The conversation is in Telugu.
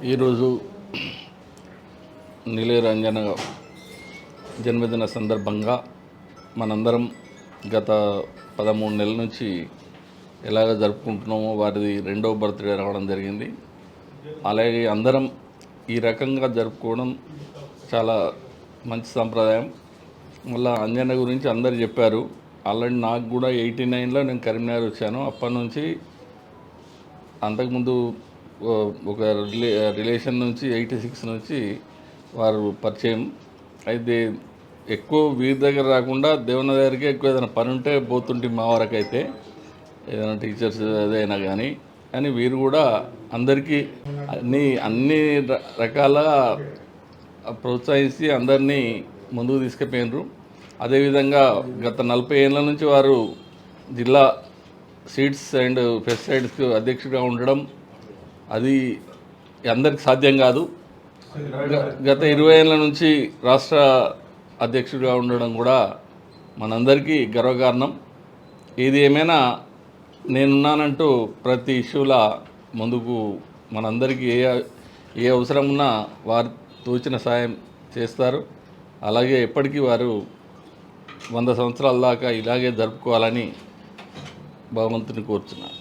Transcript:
ఈరోజు నీలరంజన జన్మదిన సందర్భంగా మనందరం గత 13 నెలల నుంచి ఎలాగ జరుపుకుంటున్నామో వారిది రెండవ బర్త్డే రావడం జరిగింది. అలాగే అందరం ఈ రకంగా జరుపుకోవడం చాలా మంచి సంప్రదాయం. మళ్ళీ అంజన్న గురించి అందరు చెప్పారు. ఆల్రెడీ నాకు కూడా 89లో నేను కరీంనగర్ వచ్చాను. అప్పటి నుంచి అంతకుముందు ఒక రిలేషన్ నుంచి 86 నుంచి వారు పరిచయం. అయితే ఎక్కువ వీరి దగ్గర రాకుండా దేవుని దగ్గరికి ఎక్కువ ఏదైనా పని ఉంటే పోతుంటే మా వరకైతే ఏదైనా టీచర్స్ అదైనా కానీ అని వీరు కూడా అందరికీ అన్ని రకాల ప్రోత్సహించి అందరినీ ముందుకు తీసుకుపోయినారు. అదేవిధంగా గత 40 ఏళ్ళ నుంచి వారు జిల్లా సీడ్స్ అండ్ పెస్టిసైడ్స్కి అధ్యక్షుడిగా ఉండడం అది అందరికి సాధ్యం కాదు. గత 20 ఏళ్ళ నుంచి రాష్ట్ర అధ్యక్షుడిగా ఉండడం కూడా మనందరికీ గర్వకారణం. ఏది ఏమైనా నేనున్నానంటూ ప్రతి ఇష్యూలా ముందుకు మనందరికీ ఏ అవసరం ఉన్నా వారు తోచిన సాయం చేస్తారు. అలాగే ఎప్పటికీ వారు 100 సంవత్సరాల దాకా ఇలాగే జరుపుకోవాలని భగవంతుని కోరుచున్నాను.